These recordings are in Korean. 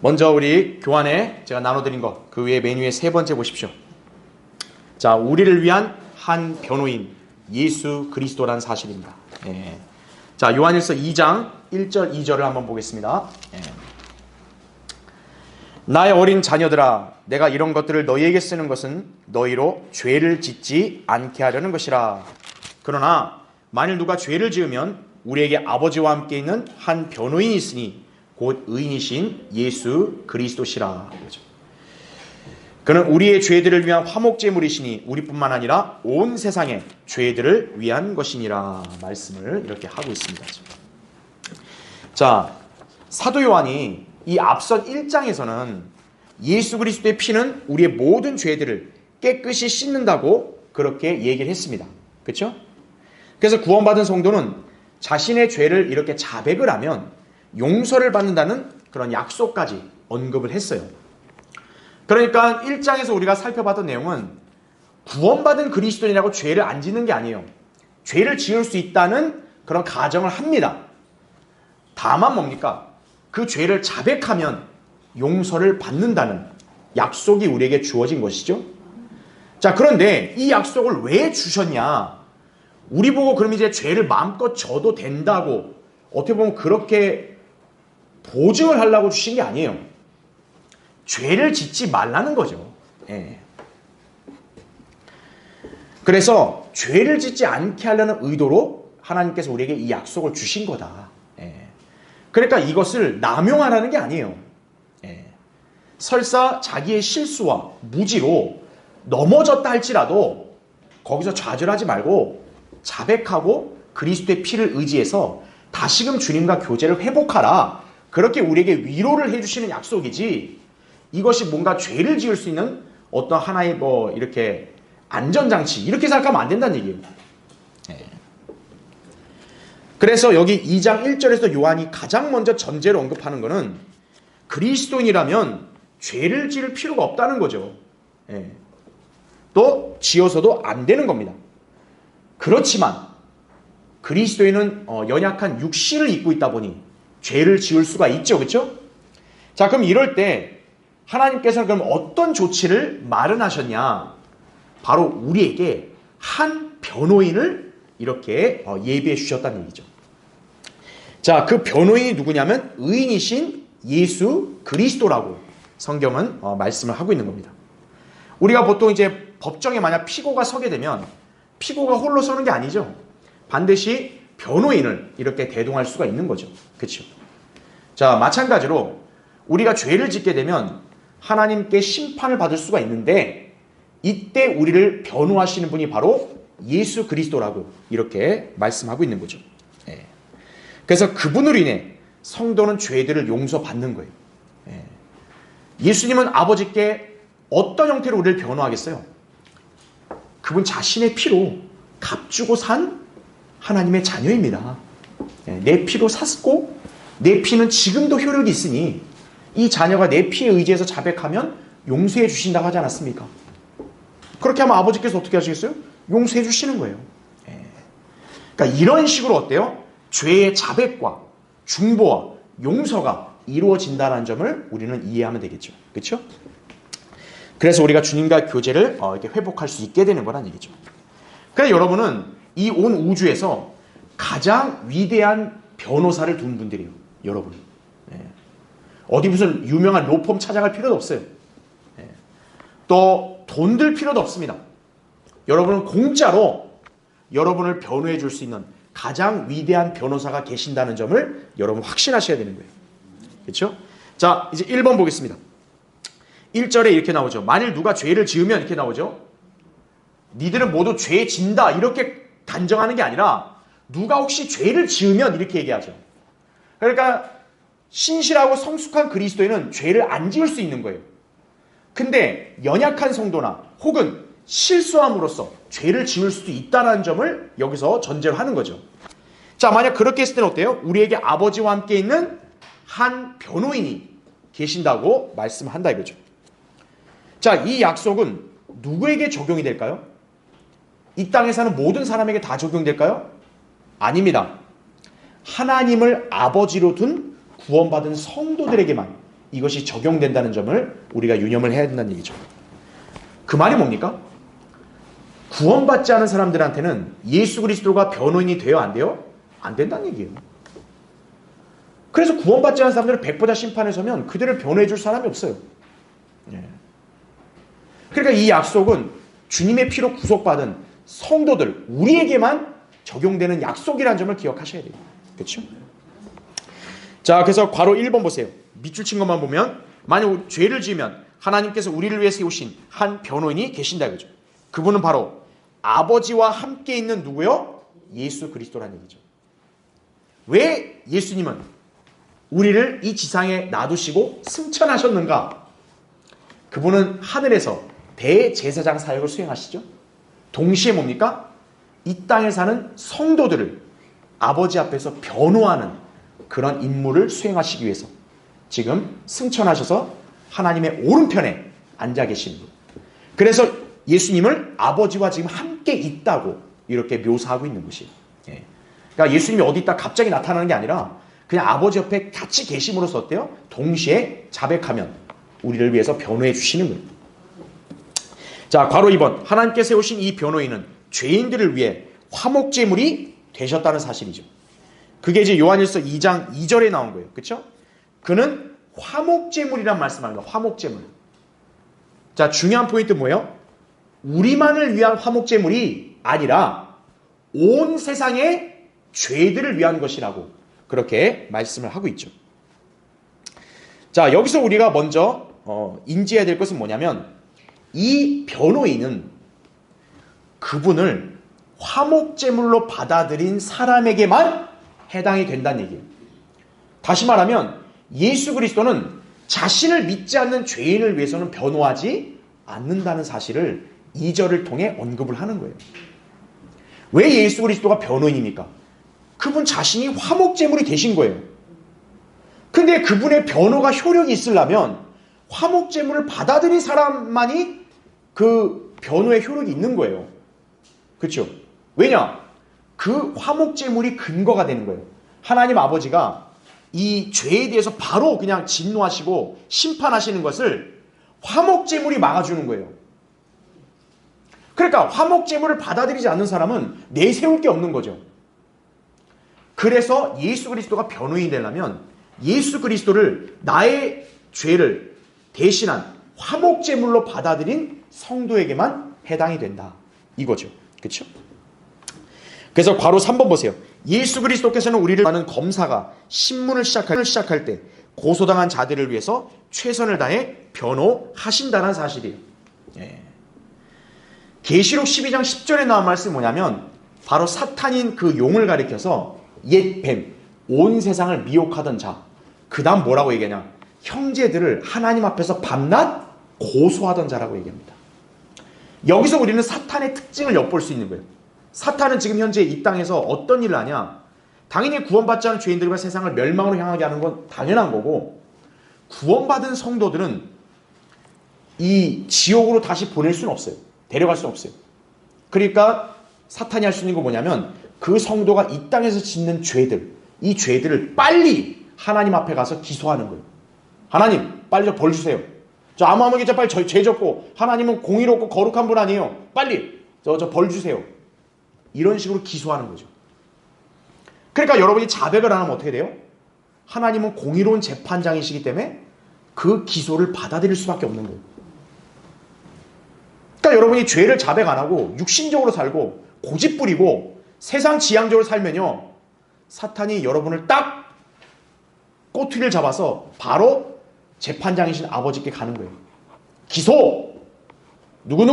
먼저 우리 교환에 제가 나눠드린 것, 그 위에 메뉴의 세 번째 보십시오. 자, 우리를 위한 한 변호인 예수 그리스도라는 사실입니다. 자, 요한일서 2장 1절 2절을 한번 보겠습니다. 나의 어린 자녀들아, 내가 이런 것들을 너희에게 쓰는 것은 너희로 죄를 짓지 않게 하려는 것이라. 그러나 만일 누가 죄를 지으면 우리에게 아버지와 함께 있는 한 변호인이 있으니 곧 의인이신 예수 그리스도시라. 그는 우리의 죄들을 위한 화목제물이시니 우리뿐만 아니라 온 세상의 죄들을 위한 것이니라. 말씀을 이렇게 하고 있습니다. 자, 사도 요한이 이 앞선 1장에서는 예수 그리스도의 피는 우리의 모든 죄들을 깨끗이 씻는다고 그렇게 얘기를 했습니다. 그렇죠? 그래서 구원받은 성도는 자신의 죄를 이렇게 자백을 하면 용서를 받는다는 그런 약속까지 언급을 했어요. 그러니까 1장에서 우리가 살펴봤던 내용은 구원받은 그리스도인이라고 죄를 안 짓는 게 아니에요. 죄를 지을 수 있다는 그런 가정을 합니다. 다만 뭡니까? 그 죄를 자백하면 용서를 받는다는 약속이 우리에게 주어진 것이죠. 자, 그런데 이 약속을 왜 주셨냐? 우리 보고 그럼 이제 죄를 마음껏 져도 된다고 어떻게 보면 그렇게 보증을 하려고 주신 게 아니에요. 죄를 짓지 말라는 거죠. 그래서 죄를 짓지 않게 하려는 의도로 하나님께서 우리에게 이 약속을 주신 거다. 그러니까 이것을 남용하라는 게 아니에요. 설사 자기의 실수와 무지로 넘어졌다 할지라도 거기서 좌절하지 말고 자백하고 그리스도의 피를 의지해서 다시금 주님과 교제를 회복하라. 그렇게 우리에게 위로를 해주시는 약속이지, 이것이 뭔가 죄를 지을 수 있는 어떤 하나의 이렇게 안전장치, 이렇게 생각하면 안 된다는 얘기예요. 그래서 여기 2장 1절에서 요한이 가장 먼저 전제로 언급하는 것은 그리스도인이라면 죄를 지을 필요가 없다는 거죠. 또 지어서도 안 되는 겁니다. 그렇지만 그리스도인은 연약한 육신을 입고 있다 보니 죄를 지을 수가 있죠. 그렇죠? 자, 그럼 이럴 때 하나님께서는 그럼 어떤 조치를 마련하셨냐? 바로 우리에게 한 변호인을 이렇게 예비해 주셨다는 얘기죠. 자, 그 변호인이 누구냐면 의인이신 예수 그리스도라고 성경은 말씀을 하고 있는 겁니다. 우리가 보통 이제 법정에 만약 피고가 서게 되면 피고가 홀로 서는 게 아니죠. 반드시 변호인을 이렇게 대동할 수가 있는 거죠. 그렇죠? 자, 마찬가지로 우리가 죄를 짓게 되면 하나님께 심판을 받을 수가 있는데 이때 우리를 변호하시는 분이 바로 예수 그리스도라고 이렇게 말씀하고 있는 거죠. 그래서 그분으로 인해 성도는 죄들을 용서받는 거예요. 예수님은 아버지께 어떤 형태로 우리를 변호하겠어요? 그분 자신의 피로 값주고 산 하나님의 자녀입니다. 내 피로 샀고 내 피는 지금도 효력이 있으니 이 자녀가 내 피에 의지해서 자백하면 용서해 주신다고 하지 않았습니까? 그렇게 하면 아버지께서 어떻게 하시겠어요? 용서해 주시는 거예요. 그러니까 이런 식으로 어때요? 죄의 자백과 중보와 용서가 이루어진다는 점을 우리는 이해하면 되겠죠. 그렇죠? 그래서 우리가 주님과 교제를 이렇게 회복할 수 있게 되는 거란 얘기죠. 그래서 여러분은 이 온 우주에서 가장 위대한 변호사를 둔 분들이에요. 여러분. 어디 무슨 유명한 로펌 찾아갈 필요도 없어요. 또 돈 들 필요도 없습니다. 여러분은 공짜로 여러분을 변호해 줄 수 있는 가장 위대한 변호사가 계신다는 점을 여러분 확신하셔야 되는 거예요. 그렇죠? 자, 이제 1번 보겠습니다. 1절에 이렇게 나오죠. 만일 누가 죄를 지으면 이렇게 나오죠. 니들은 모두 죄 진다 이렇게 단정하는 게 아니라 누가 혹시 죄를 지으면 이렇게 얘기하죠. 그러니까 신실하고 성숙한 그리스도인은 죄를 안 지을 수 있는 거예요. 근데 연약한 성도나 혹은 실수함으로써 죄를 지을 수도 있다는 점을 여기서 전제로 하는 거죠. 자, 만약 그렇게 했을 때는 어때요? 우리에게 아버지와 함께 있는 한 변호인이 계신다고 말씀한다 이거죠. 자, 이 약속은 누구에게 적용이 될까요? 이 땅에 사는 모든 사람에게 다 적용될까요? 아닙니다. 하나님을 아버지로 둔 구원받은 성도들에게만 이것이 적용된다는 점을 우리가 유념을 해야 된다는 얘기죠. 그 말이 뭡니까? 구원받지 않은 사람들한테는 예수 그리스도가 변호인이 돼요? 안 돼요? 안 된다는 얘기예요. 그래서 구원받지 않은 사람들은 백보자 심판에 서면 그들을 변호해 줄 사람이 없어요. 그러니까 이 약속은 주님의 피로 구속받은 성도들, 우리에게만 적용되는 약속이라는 점을 기억하셔야 돼요. 그렇죠? 자, 그래서 괄호 1번 보세요. 밑줄 친 것만 보면 만약 죄를 지으면 하나님께서 우리를 위해 세우신 한 변호인이 계신다 이거죠. 그분은 바로 아버지와 함께 있는 누구요? 예수 그리스도라는 얘기죠. 왜 예수님은 우리를 이 지상에 놔두시고 승천하셨는가? 그분은 하늘에서 대제사장 사역을 수행하시죠. 동시에 뭡니까? 이 땅에 사는 성도들을 아버지 앞에서 변호하는 그런 임무를 수행하시기 위해서 지금 승천하셔서 하나님의 오른편에 앉아 계시는 거예요. 그래서 예수님을 아버지와 지금 함께 있다고 이렇게 묘사하고 있는 것이에요. 그러니까 예수님이 어디 있다 갑자기 나타나는 게 아니라 그냥 아버지 옆에 같이 계심으로써 어때요? 동시에 자백하면 우리를 위해서 변호해 주시는 거예요. 자, 괄호 2번. 하나님께 세우신 이 변호인은 죄인들을 위해 화목제물이 되셨다는 사실이죠. 그게 이제 요한일서 2장 2절에 나온 거예요. 그렇죠? 그는 화목제물이란 말씀합니다. 화목제물. 자, 중요한 포인트 뭐예요? 우리만을 위한 화목제물이 아니라 온 세상의 죄들을 위한 것이라고 그렇게 말씀을 하고 있죠. 자, 여기서 우리가 먼저 인지해야 될 것은 뭐냐면 이 변호인은 그분을 화목제물로 받아들인 사람에게만 해당이 된다는 얘기예요. 다시 말하면 예수 그리스도는 자신을 믿지 않는 죄인을 위해서는 변호하지 않는다는 사실을 2절을 통해 언급을 하는 거예요. 왜 예수 그리스도가 변호인입니까? 그분 자신이 화목제물이 되신 거예요. 근데 그분의 변호가 효력이 있으려면 화목제물을 받아들인 사람만이 그 변호의 효력이 있는 거예요. 그렇죠? 왜냐? 그 화목제물이 근거가 되는 거예요. 하나님 아버지가 이 죄에 대해서 바로 그냥 진노하시고 심판하시는 것을 화목제물이 막아주는 거예요. 그러니까 화목제물을 받아들이지 않는 사람은 내세울 게 없는 거죠. 그래서 예수 그리스도가 변호인이 되려면 예수 그리스도를 나의 죄를 대신한 화목제물로 받아들인 성도에게만 해당이 된다. 이거죠. 그렇죠? 그래서 괄호 3번 보세요. 예수 그리스도께서는 우리를 하는 검사가 신문을 시작할 때 고소당한 자들을 위해서 최선을 다해 변호하신다는 사실이에요. 계시록 12장 10절에 나온 말씀이 뭐냐면 바로 사탄인 그 용을 가리켜서 옛 뱀, 온 세상을 미혹하던 자, 그 다음 뭐라고 얘기하냐? 형제들을 하나님 앞에서 밤낮 고소하던 자라고 얘기합니다. 여기서 우리는 사탄의 특징을 엿볼 수 있는 거예요. 사탄은 지금 현재 이 땅에서 어떤 일을 하냐? 당연히 구원받지 않은 죄인들과 세상을 멸망으로 향하게 하는 건 당연한 거고, 구원받은 성도들은 이 지옥으로 다시 보낼 수는 없어요. 데려갈 수는 없어요. 그러니까 사탄이 할 수 있는 건 뭐냐면 그 성도가 이 땅에서 짓는 죄들, 이 죄들을 빨리 하나님 앞에 가서 기소하는 거예요. 하나님, 빨리 저 벌 주세요. 저 아무에게 빨리 죄 졌고, 하나님은 공의롭고 거룩한 분 아니에요. 빨리 저 벌 주세요. 이런 식으로 기소하는 거죠. 그러니까 여러분이 자백을 안 하면 어떻게 돼요? 하나님은 공의로운 재판장이시기 때문에 그 기소를 받아들일 수밖에 없는 거예요. 그러니까 여러분이 죄를 자백 안 하고 육신적으로 살고 고집 부리고 세상 지향적으로 살면요, 사탄이 여러분을 딱 꼬투리를 잡아서 바로 재판장이신 아버지께 가는 거예요. 기소! 누구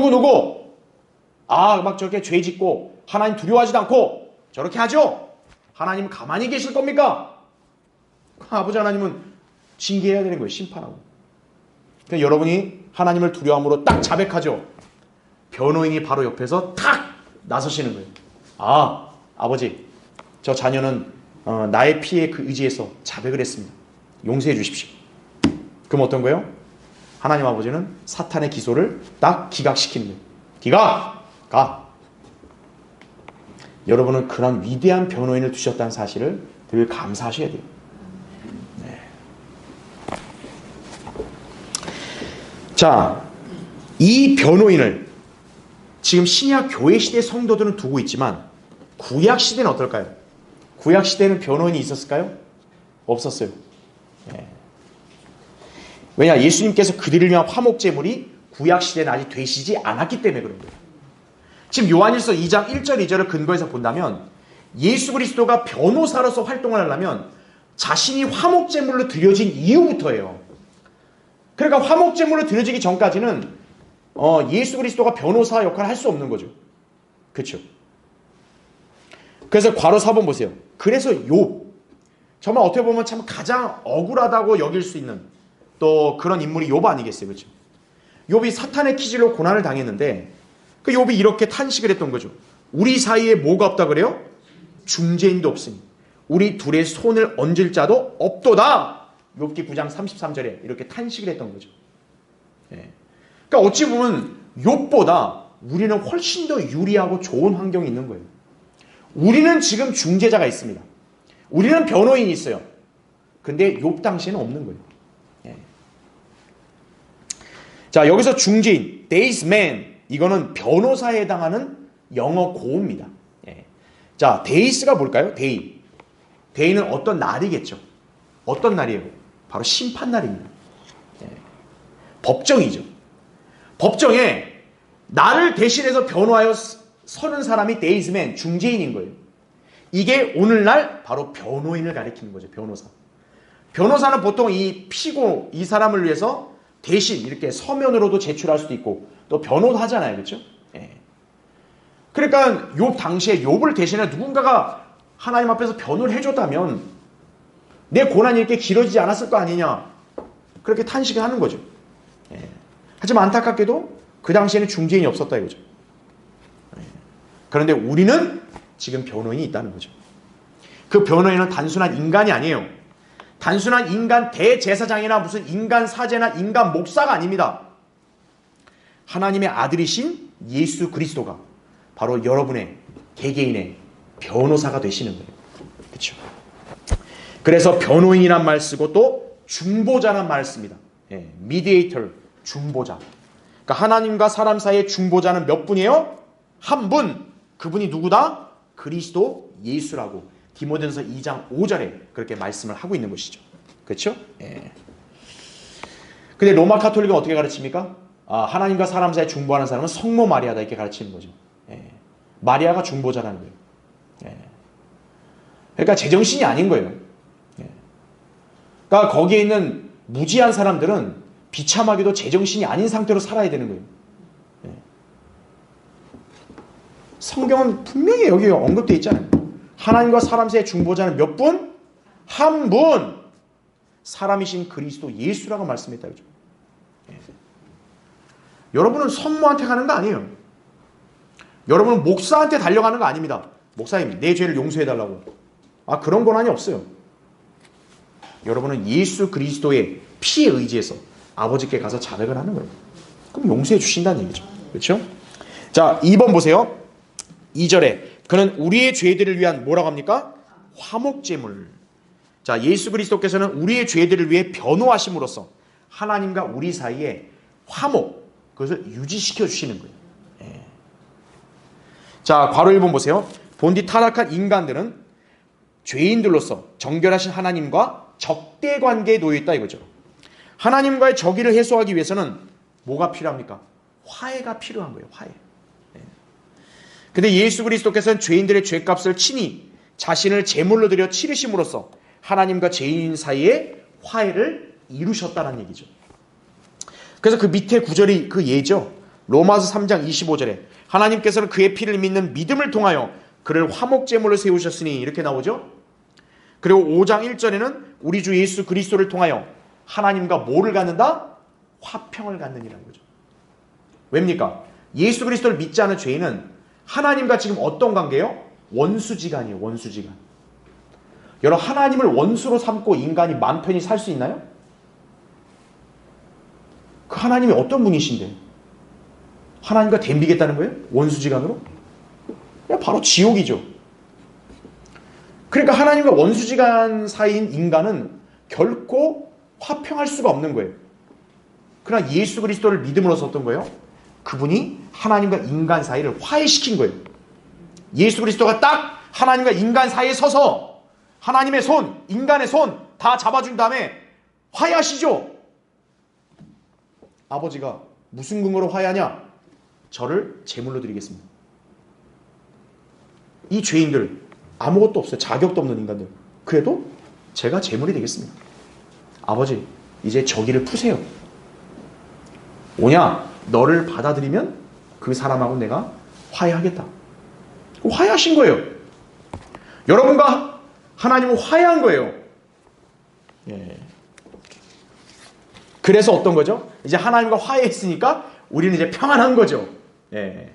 막 저렇게 죄 짓고 하나님 두려워하지도 않고 저렇게 하죠? 하나님은 가만히 계실 겁니까? 아버지 하나님은 징계해야 되는 거예요. 심판하고. 그러니까 여러분이 하나님을 두려움으로 딱 자백하죠. 변호인이 바로 옆에서 탁 나서시는 거예요. 아, 아버지, 저 자녀는 나의 피에 그 의지해서 자백을 했습니다. 용서해 주십시오. 그럼 어떤 거예요? 하나님 아버지는 사탄의 기소를 딱 기각시키는 거예요. 기각! 가! 여러분은 그런 위대한 변호인을 두셨다는 사실을 늘 감사하셔야 돼요. 네. 자, 이 변호인을 지금 신약 교회 시대 성도들은 두고 있지만 구약 시대는 어떨까요? 구약 시대는 변호인이 있었을까요? 없었어요. 네. 왜냐? 예수님께서 그들을 위한 화목제물이 구약 시대는 아직 되시지 않았기 때문에 그런 거예요. 지금 요한일서 2장 1절 2절을 근거해서 본다면 예수 그리스도가 변호사로서 활동을 하려면 자신이 화목제물로 드려진 이후부터예요. 그러니까 화목제물로 드려지기 전까지는 예수 그리스도가 변호사 역할을 할 수 없는 거죠. 그렇죠? 그래서 괄호 4번 보세요. 그래서 욥, 정말 어떻게 보면 참 가장 억울하다고 여길 수 있는 또 그런 인물이 욥 아니겠어요? 그렇죠? 욥이 사탄의 기질로 고난을 당했는데 그 욥이 이렇게 탄식을 했던 거죠. 우리 사이에 뭐가 없다 그래요? 중재인도 없으니 우리 둘의 손을 얹을 자도 없도다. 욥기 9장 33절에 이렇게 탄식을 했던 거죠. 예. 그러니까 어찌 보면 욥보다 우리는 훨씬 더 유리하고 좋은 환경이 있는 거예요. 우리는 지금 중재자가 있습니다. 우리는 변호인이 있어요. 근데 욥 당시에는 없는 거예요. 예. 자, 여기서 중재인, daysman, 이거는 변호사에 해당하는 영어 고어입니다. 예. 자, 데이스가 뭘까요? 데이는 어떤 날이겠죠. 어떤 날이에요? 바로 심판날입니다. 예. 법정이죠. 법정에 나를 대신해서 변호하여 서는 사람이 데이스맨, 중재인인 거예요. 이게 오늘날 바로 변호인을 가리키는 거죠. 변호사. 변호사는 보통 이 피고, 이 사람을 위해서 대신 이렇게 서면으로도 제출할 수도 있고 또 변호도 하잖아요. 그렇죠? 예. 그러니까 욥 당시에 욥을 대신해 누군가가 하나님 앞에서 변호를 해줬다면 내 고난이 이렇게 길어지지 않았을 거 아니냐. 그렇게 탄식을 하는 거죠. 예. 하지만 안타깝게도 그 당시에는 중재인이 없었다 이거죠. 예. 그런데 우리는 지금 변호인이 있다는 거죠. 그 변호인은 단순한 인간이 아니에요. 단순한 인간 대제사장이나 무슨 인간 사제나 인간 목사가 아닙니다. 하나님의 아들이신 예수 그리스도가 바로 여러분의 개개인의 변호사가 되시는 거예요. 그렇죠? 그래서 변호인이란 말 쓰고 또 중보자란 말 씁니다. 예, mediator, 중보자. 그러니까 하나님과 사람 사이의 중보자는 몇 분이에요? 한 분. 그분이 누구다? 그리스도 예수라고 디모데전서 2장 5절에 그렇게 말씀을 하고 있는 것이죠. 그렇죠? 예. 근데 로마 카톨릭은 어떻게 가르칩니까? 하나님과 사람 사이에 중보하는 사람은 성모 마리아다 이렇게 가르치는 거죠. 예. 마리아가 중보자라는 거예요. 예. 그러니까 제정신이 아닌 거예요. 예. 그러니까 거기에 있는 무지한 사람들은 비참하게도 제정신이 아닌 상태로 살아야 되는 거예요. 예. 성경은 분명히 여기 언급되어 있잖아요. 하나님과 사람 사이의 중보자는 몇 분? 한 분. 사람이신 그리스도 예수라고 말씀했다. 그죠? 예. 여러분은 성모한테 가는 거 아니에요. 여러분은 목사한테 달려가는 거 아닙니다. 목사님, 내 죄를 용서해달라고. 그런 권한이 없어요. 여러분은 예수 그리스도의 피에 의지해서 아버지께 가서 자백을 하는 거예요. 그럼 용서해 주신다는 얘기죠. 그렇죠? 자, 2번 보세요. 2절에 그는 우리의 죄들을 위한 뭐라고 합니까? 화목제물. 자, 예수 그리스도께서는 우리의 죄들을 위해 변호하심으로써 하나님과 우리 사이에 화목, 그것을 유지시켜 주시는 거예요. 예. 자, 괄호 1번 보세요. 본디 타락한 인간들은 죄인들로서 정결하신 하나님과 적대 관계에 놓여 있다 이거죠. 하나님과의 적의를 해소하기 위해서는 뭐가 필요합니까? 화해가 필요한 거예요. 화해. 근데 예수 그리스도께서는 죄인들의 죄값을 친히 자신을 제물로 드려 치르심으로써 하나님과 죄인 사이에 화해를 이루셨다는 얘기죠. 그래서 그 밑에 구절이 그 예죠. 로마서 3장 25절에 하나님께서는 그의 피를 믿는 믿음을 통하여 그를 화목제물로 세우셨으니 이렇게 나오죠. 그리고 5장 1절에는 우리 주 예수 그리스도를 통하여 하나님과 뭐를 갖는다? 화평을 갖느니라는 거죠. 왜입니까? 예수 그리스도를 믿지 않은 죄인은 하나님과 지금 어떤 관계예요? 원수지간이에요. 원수지간. 여러분, 하나님을 원수로 삼고 인간이 맘 편히 살 수 있나요? 그 하나님이 어떤 분이신데 하나님과 덤비겠다는 거예요? 원수지간으로? 그냥 바로 지옥이죠. 그러니까 하나님과 원수지간 사이인 인간은 결코 화평할 수가 없는 거예요. 그러나 예수 그리스도를 믿음으로써 어떤 거예요? 그분이 하나님과 인간 사이를 화해시킨 거예요. 예수 그리스도가 딱 하나님과 인간 사이에 서서 하나님의 손, 인간의 손 다 잡아준 다음에 화해하시죠. 아버지가 무슨 근거로 화해하냐? 저를 제물로 드리겠습니다. 이 죄인들 아무것도 없어요. 자격도 없는 인간들. 그래도 제가 제물이 되겠습니다. 아버지, 이제 저기를 푸세요. 오냐? 너를 받아들이면 그 사람하고 내가 화해하겠다. 화해하신 거예요. 여러분과 하나님은 화해한 거예요. 예. 그래서 어떤 거죠? 이제 하나님과 화해했으니까 우리는 이제 평안한 거죠. 예.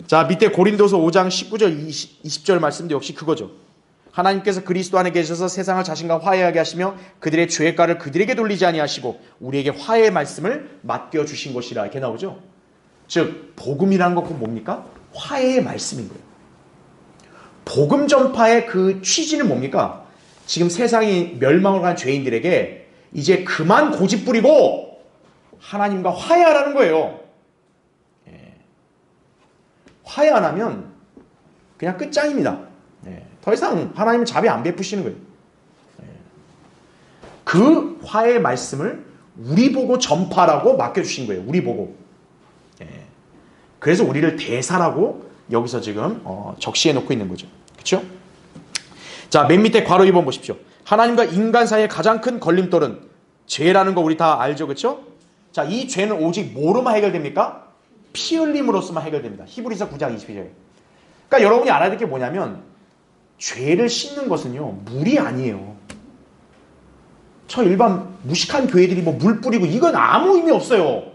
자, 밑에 고린도서 5장 19절 20절 말씀도 역시 그거죠. 하나님께서 그리스도 안에 계셔서 세상을 자신과 화해하게 하시며 그들의 죄가를 그들에게 돌리지 아니하시고 우리에게 화해의 말씀을 맡겨주신 것이라 이렇게 나오죠. 즉 복음이라는 건 뭡니까? 화해의 말씀인 거예요. 복음 전파의 그 취지는 뭡니까? 지금 세상이 멸망을 간 죄인들에게 이제 그만 고집 부리고 하나님과 화해하라는 거예요. 예. 화해 안 하면 그냥 끝장입니다. 예. 더 이상 하나님은 자비 안 베푸시는 거예요. 예. 그 화해의 말씀을 우리 보고 전파라고 맡겨주신 거예요. 우리 보고. 예. 그래서 우리를 대사라고 여기서 지금 적시해 놓고 있는 거죠. 그렇죠? 자, 맨 밑에 괄호 2번 보십시오. 하나님과 인간 사이의 가장 큰 걸림돌은 죄라는 거 우리 다 알죠. 그렇죠? 자, 이 죄는 오직 뭐로만 해결됩니까? 피 흘림으로서만 해결됩니다. 히브리서 9장 22절. 그러니까 여러분이 알아야 될 게 뭐냐면 죄를 씻는 것은요, 물이 아니에요. 저 일반 무식한 교회들이 뭐 물 뿌리고 이건 아무 의미 없어요.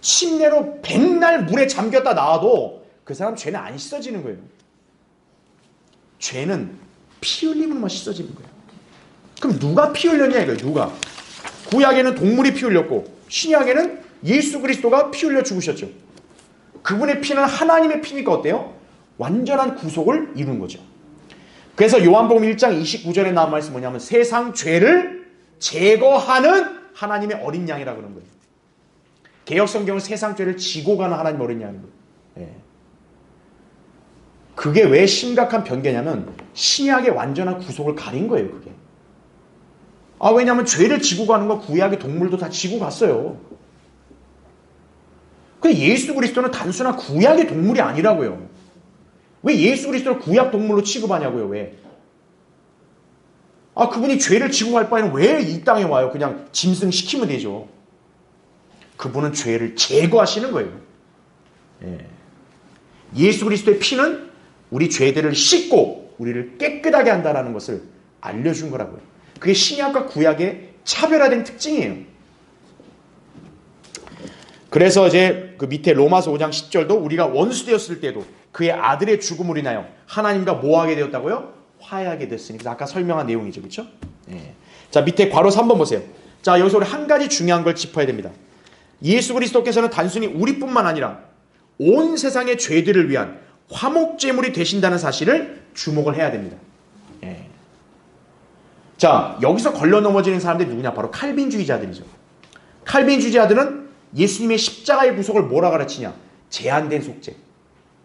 침례로 백날 물에 잠겼다 나와도 그 사람 죄는 안 씻어지는 거예요. 죄는 피 흘림으로만 씻어지는 거예요. 그럼 누가 피 흘렸냐 이거예요. 누가? 구약에는 동물이 피 흘렸고 신약에는 예수 그리스도가 피 흘려 죽으셨죠. 그분의 피는 하나님의 피니까 어때요? 완전한 구속을 이룬 거죠. 그래서 요한복음 1장 29절에 나온 말씀 뭐냐면 세상 죄를 제거하는 하나님의 어린 양이라 그런 거예요. 개역성경은 세상 죄를 지고 가는 하나님 어린 양인 거예요. 예. 그게 왜 심각한 변개냐면 신약의 완전한 구속을 가린 거예요. 그게. 왜냐하면 죄를 지고 가는 건 구약의 동물도 다 지고 갔어요. 근데 예수 그리스도는 단순한 구약의 동물이 아니라고요. 왜 예수 그리스도를 구약 동물로 취급하냐고요. 왜? 그분이 죄를 지고 갈 바에는 왜 이 땅에 와요? 그냥 짐승시키면 되죠. 그분은 죄를 제거하시는 거예요. 예. 예수 그리스도의 피는 우리 죄들을 씻고 우리를 깨끗하게 한다는 것을 알려준 거라고요. 그게 신약과 구약의 차별화된 특징이에요. 그래서 이제 그 밑에 로마서 5장 10절도 우리가 원수 되었을 때도 그의 아들의 죽음으로 인하여 하나님과 뭐 하게 되었다고요? 화해하게 됐으니까 아까 설명한 내용이죠. 그렇죠? 예. 자, 밑에 괄호 3번 보세요. 자, 여기서 우리 한 가지 중요한 걸 짚어야 됩니다. 예수 그리스도께서는 단순히 우리뿐만 아니라 온 세상의 죄들을 위한 화목제물이 되신다는 사실을 주목을 해야 됩니다. 예. 자, 여기서 걸려 넘어지는 사람들이 누구냐? 바로 칼빈주의자들이죠. 칼빈주의자들은 예수님의 십자가의 구속을 뭐라 가르치냐? 제한된 속죄.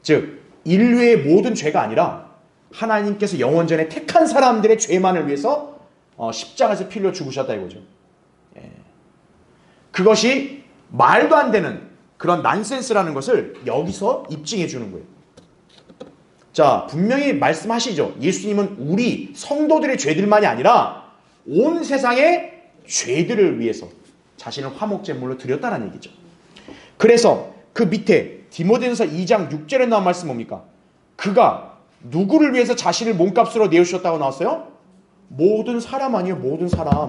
즉 인류의 모든 죄가 아니라 하나님께서 영원전에 택한 사람들의 죄만을 위해서 십자가에서 피 흘려 죽으셨다 이거죠. 예. 그것이 말도 안 되는 그런 난센스라는 것을 여기서 입증해 주는 거예요. 자, 분명히 말씀하시죠. 예수님은 우리 성도들의 죄들만이 아니라 온 세상의 죄들을 위해서 자신을 화목제물로 드렸다는 얘기죠. 그래서 그 밑에 디모데전서 2장 6절에 나온 말씀 뭡니까? 그가 누구를 위해서 자신을 몸값으로 내어주셨다고 나왔어요? 모든 사람 아니에요. 모든 사람.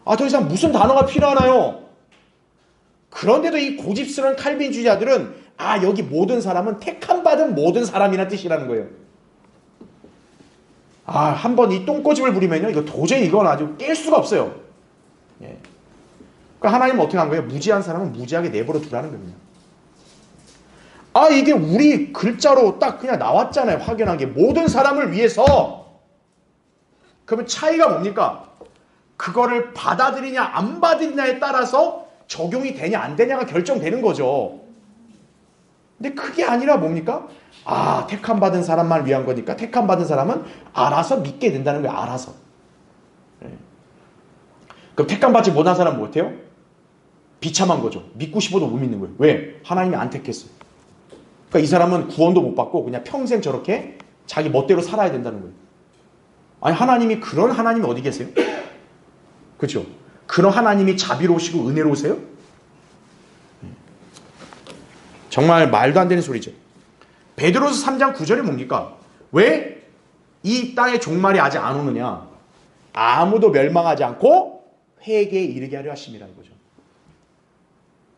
더 이상 무슨 단어가 필요하나요? 그런데도 이 고집스러운 칼빈주의자들은 여기 모든 사람은 택함 받은 모든 사람이란 뜻이라는 거예요. 한번 이 똥꼬집을 부리면요, 이거 도저히 이건 아주 깰 수가 없어요. 예. 그러니까 하나님은 어떻게 한 거예요? 무지한 사람은 무지하게 내버려 두라는 겁니다. 이게 우리 글자로 딱 그냥 나왔잖아요. 확연하게 모든 사람을 위해서. 그러면 차이가 뭡니까? 그거를 받아들이냐 안 받아들이냐에 따라서 적용이 되냐 안 되냐가 결정되는 거죠. 근데 그게 아니라 뭡니까? 택함 받은 사람만 위한 거니까 택함 받은 사람은 알아서 믿게 된다는 거예요. 알아서. 그럼 택함 받지 못한 사람은 못해요? 비참한 거죠. 믿고 싶어도 못 믿는 거예요. 왜? 하나님이 안 택했어요. 그러니까 이 사람은 구원도 못 받고 그냥 평생 저렇게 자기 멋대로 살아야 된다는 거예요. 아니 하나님이 그런 하나님이 어디 계세요? 그렇죠? 그런 하나님이 자비로우시고 은혜로우세요? 정말 말도 안 되는 소리죠. 베드로서 3장 9절이 뭡니까? 왜 이 땅의 종말이 아직 안 오느냐? 아무도 멸망하지 않고 회개에 이르게 하려 하심이라 이거죠.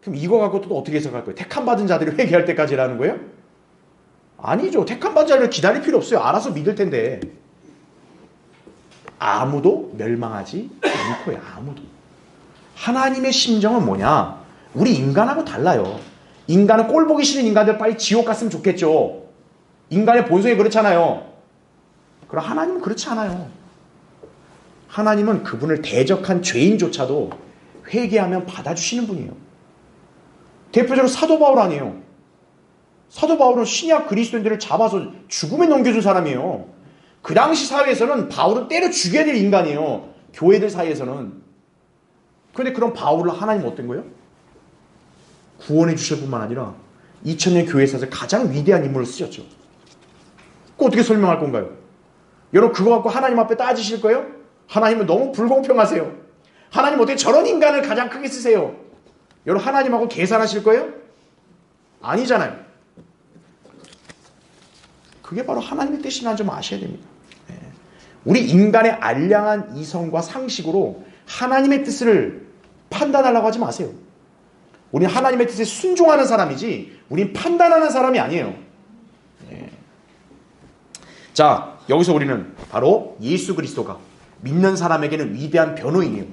그럼 이거 갖고 또 어떻게 해석할 거예요? 택함 받은 자들이 회개할 때까지라는 거예요? 아니죠. 택함 받은 자를 기다릴 필요 없어요. 알아서 믿을 텐데. 아무도 멸망하지 않고요. 아무도. 하나님의 심정은 뭐냐? 우리 인간하고 달라요. 인간은 꼴 보기 싫은 인간들 빨리 지옥 갔으면 좋겠죠. 인간의 본성이 그렇잖아요. 그럼 하나님은 그렇지 않아요. 하나님은 그분을 대적한 죄인조차도 회개하면 받아주시는 분이에요. 대표적으로 사도 바울 아니에요. 사도 바울은 신약 그리스도인들을 잡아서 죽음에 넘겨준 사람이에요. 그 당시 사회에서는 바울은 때려 죽여야 될 인간이에요. 교회들 사이에서는. 그런데 그런 바울을 하나님 어떤 거예요? 구원해 주실 뿐만 아니라 2000년 교회에서 가장 위대한 인물을 쓰셨죠. 그거 어떻게 설명할 건가요? 여러분 그거 갖고 하나님 앞에 따지실 거예요? 하나님은 너무 불공평하세요. 하나님 어떻게 저런 인간을 가장 크게 쓰세요? 여러분 하나님하고 계산하실 거예요? 아니잖아요. 그게 바로 하나님의 뜻이라는 점 아셔야 됩니다. 우리 인간의 알량한 이성과 상식으로 하나님의 뜻을 판단하려고 하지 마세요. 우리는 하나님의 뜻에 순종하는 사람이지 우린 판단하는 사람이 아니에요. 자, 여기서 우리는 바로 예수 그리스도가 믿는 사람에게는 위대한 변호인이에요.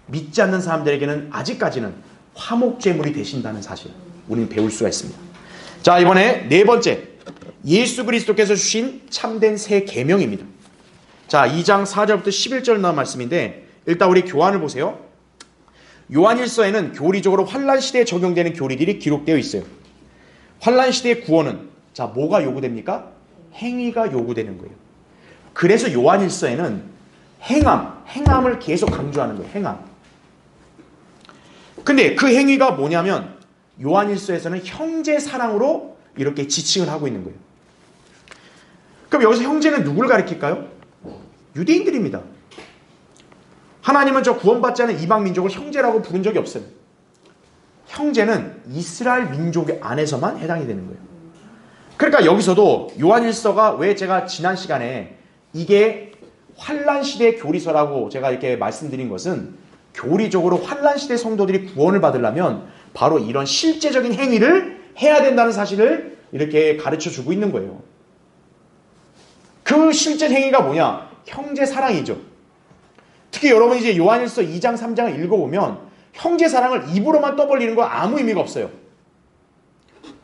믿지 않는 사람들에게는 아직까지는 화목제물이 되신다는 사실 우리는 배울 수가 있습니다. 자, 이번에 네 번째, 예수 그리스도께서 주신 참된 새 계명입니다. 자, 2장 4절부터 11절 나온 말씀인데 일단 우리 교환을 보세요. 요한일서에는 교리적으로 환란 시대에 적용되는 교리들이 기록되어 있어요. 환란 시대의 구원은 자, 뭐가 요구됩니까? 행위가 요구되는 거예요. 그래서 요한일서에는 행함을 계속 강조하는 거예요. 행함. 근데 그 행위가 뭐냐면 요한일서에서는 형제 사랑으로 이렇게 지칭을 하고 있는 거예요. 그럼 여기서 형제는 누구를 가리킬까요? 유대인들입니다. 하나님은 저 구원받지 않은 이방 민족을 형제라고 부른 적이 없어요. 형제는 이스라엘 민족 안에서만 해당이 되는 거예요. 그러니까 여기서도 요한일서가 왜 제가 지난 시간에 이게 환란시대 교리서라고 제가 이렇게 말씀드린 것은 교리적으로 환란시대 성도들이 구원을 받으려면 바로 이런 실제적인 행위를 해야 된다는 사실을 이렇게 가르쳐주고 있는 거예요. 그 실제 행위가 뭐냐? 형제 사랑이죠. 특히 여러분이 이제 요한일서 2장 3장을 읽어보면 형제 사랑을 입으로만 떠벌리는 건 아무 의미가 없어요.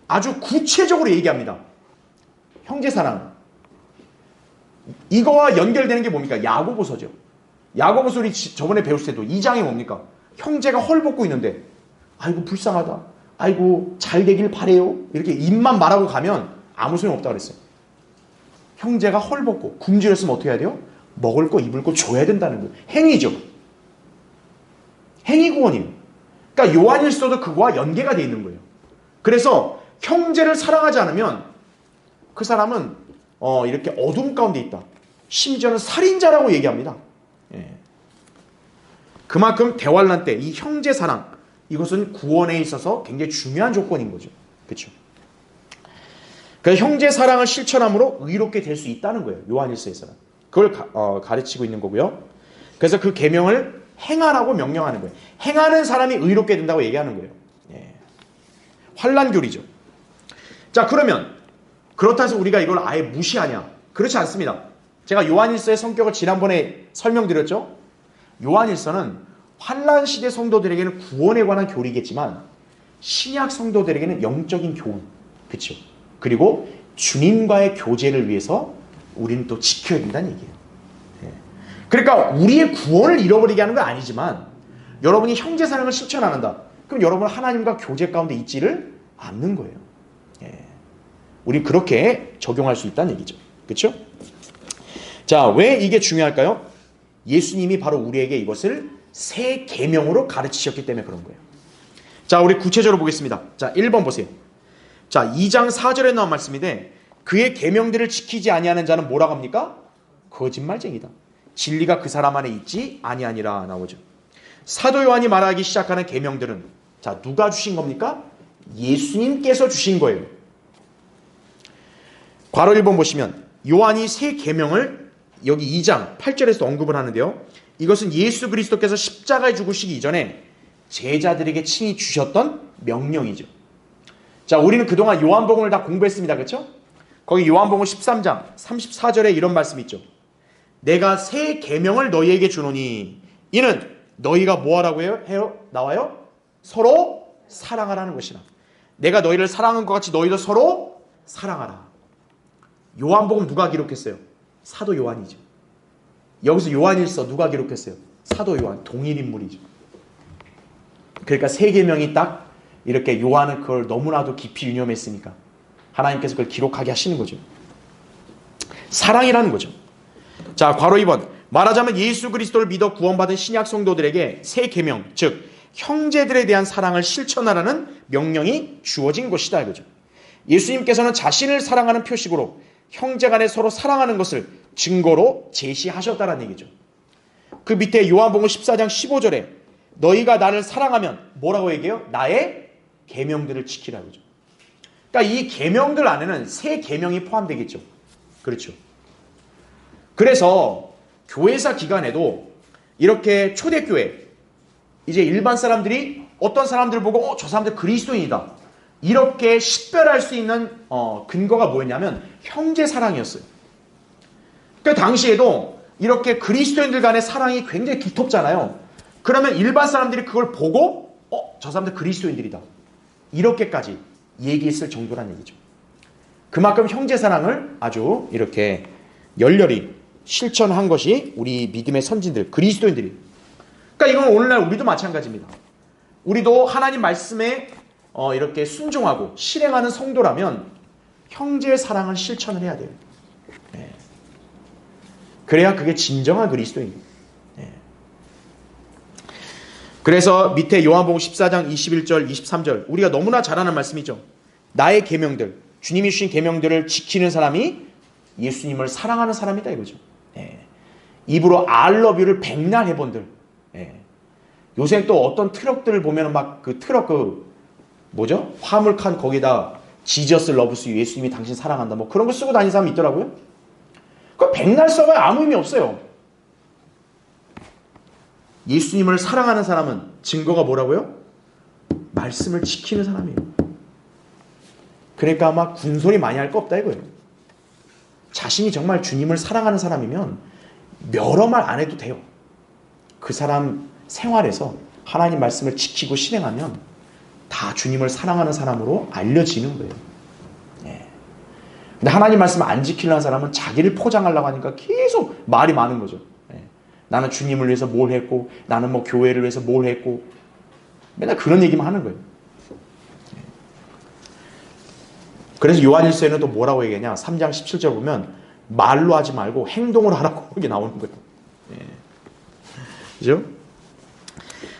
아주 구체적으로 얘기합니다. 형제 사랑. 이거와 연결되는 게 뭡니까? 야고보서죠. 야고보서 우리 저번에 배웠을 때도 2장이 뭡니까? 형제가 헐벗고 있는데 아이고 불쌍하다. 아이고 잘 되길 바래요. 이렇게 입만 말하고 가면 아무 소용없다 그랬어요. 형제가 헐벗고 굶주렸으면 어떻게 해야 돼요? 먹을 거 입을 거 줘야 된다는 거예요. 행위죠. 행위 구원이에요. 그러니까 요한일서도 그거와 연계가 되어 있는 거예요. 그래서 형제를 사랑하지 않으면 그 사람은 이렇게 어둠 가운데 있다. 심지어는 살인자라고 얘기합니다. 예. 그만큼 대환란 때 이 형제 사랑 이것은 구원에 있어서 굉장히 중요한 조건인 거죠. 그렇죠? 그래서 형제 사랑을 실천함으로 의롭게 될 수 있다는 거예요. 요한일서에서는. 그걸 가르치고 있는 거고요. 그래서 그 계명을 행하라고 명령하는 거예요. 행하는 사람이 의롭게 된다고 얘기하는 거예요. 예. 환란교리죠. 자, 그러면 그렇다 해서 우리가 이걸 아예 무시하냐? 그렇지 않습니다. 제가 요한일서의 성격을 지난번에 설명드렸죠. 요한일서는 환란시대 성도들에게는 구원에 관한 교리겠지만 신약 성도들에게는 영적인 교훈, 그렇죠? 그리고 주님과의 교제를 위해서 우리는 또 지켜야 된다는 얘기예요. 예. 그러니까 우리의 구원을 잃어버리게 하는 건 아니지만 여러분이 형제 사랑을 실천 안 한다. 그럼 여러분은 하나님과 교제 가운데 있지를 않는 거예요. 예. 우리 그렇게 적용할 수 있다는 얘기죠. 그렇죠? 자, 왜 이게 중요할까요? 예수님이 바로 우리에게 이것을 새 계명으로 가르치셨기 때문에 그런 거예요. 자, 우리 구체적으로 보겠습니다. 자, 1번 보세요. 자, 2장 4절에 나온 말씀인데 그의 계명들을 지키지 아니하는 자는 뭐라고 합니까? 거짓말쟁이다. 진리가 그 사람 안에 있지 아니하니라 나오죠. 사도 요한이 말하기 시작하는 계명들은 자, 누가 주신 겁니까? 예수님께서 주신 거예요. 괄호 1번 보시면 요한이 새 계명을 여기 2장 8절에서 언급을 하는데요. 이것은 예수 그리스도께서 십자가에 죽으시기 이전에 제자들에게 친히 주셨던 명령이죠. 자, 우리는 그동안 요한복음을 다 공부했습니다. 그렇죠? 거기 요한복음 13장 34절에 이런 말씀이 있죠. 내가 새 계명을 너희에게 주노니 이는 너희가 뭐하라고 해요? 나와요? 서로 사랑하라는 것이라. 내가 너희를 사랑한 것 같이 너희도 서로 사랑하라. 요한복음 누가 기록했어요? 사도 요한이죠. 여기서 요한일서 누가 기록했어요? 사도 요한. 동일 인물이죠. 그러니까 새 계명이 딱 이렇게 요한은 그걸 너무나도 깊이 유념했으니까 하나님께서 그걸 기록하게 하시는 거죠. 사랑이라는 거죠. 자, 괄호 2번. 말하자면 예수 그리스도를 믿어 구원받은 신약 성도들에게 새 계명, 즉 형제들에 대한 사랑을 실천하라는 명령이 주어진 것이다 이거죠. 예수님께서는 자신을 사랑하는 표식으로 형제 간에 서로 사랑하는 것을 증거로 제시하셨다는 얘기죠. 그 밑에 요한복음 14장 15절에 너희가 나를 사랑하면 뭐라고 얘기해요? 나의 계명들을 지키라고 하죠. 그러니까 이 계명들 안에는 새 계명이 포함되겠죠. 그렇죠. 그래서 교회사 기간에도 이렇게 초대교회 이제 일반 사람들이 어떤 사람들을 보고 저 사람들 그리스도인이다 이렇게 식별할 수 있는 근거가 뭐였냐면 형제 사랑이었어요. 그러니까 당시에도 이렇게 그리스도인들 간의 사랑이 굉장히 두텁잖아요. 그러면 일반 사람들이 그걸 보고 저 사람들 그리스도인들이다 이렇게까지 얘기했을 정도란 얘기죠. 그만큼 형제 사랑을 아주 이렇게 열렬히 실천한 것이 우리 믿음의 선진들 그리스도인들이. 그러니까 이건 오늘날 우리도 마찬가지입니다. 우리도 하나님 말씀에 이렇게 순종하고 실행하는 성도라면 형제의 사랑을 실천을 해야 돼요. 네. 그래야 그게 진정한 그리스도인입니다. 네. 그래서 밑에 요한복음 14장 21절 23절 우리가 너무나 잘 아는 말씀이죠. 나의 계명들 주님이 주신 계명들을 지키는 사람이 예수님을 사랑하는 사람이다 이거죠. 네. 입으로 I love you를 백날 해본들. 네. 요새 또 어떤 트럭들을 보면 막 그 트럭 뭐죠? 화물칸 거기다 지저스 러브스 예수님이 당신 사랑한다 뭐 그런 거 쓰고 다니는 사람이 있더라고요. 그거 백날 써봐야 아무 의미 없어요. 예수님을 사랑하는 사람은 증거가 뭐라고요? 말씀을 지키는 사람이에요. 그러니까 아마 군소리 많이 할 거 없다 이거예요. 자신이 정말 주님을 사랑하는 사람이면 여러 말 안 해도 돼요. 그 사람 생활에서 하나님 말씀을 지키고 실행하면 다 주님을 사랑하는 사람으로 알려지는 거예요. 예. 근데 하나님 말씀을 안 지키려는 사람은 자기를 포장하려고 하니까 계속 말이 많은 거죠. 예. 나는 주님을 위해서 뭘 했고 나는 뭐 교회를 위해서 뭘 했고 맨날 그런 얘기만 하는 거예요. 예. 그래서 요한일서에는 또 뭐라고 얘기하냐 3장 17절 보면 말로 하지 말고 행동으로 하라고 이게 나오는 거예요. 예. 그죠?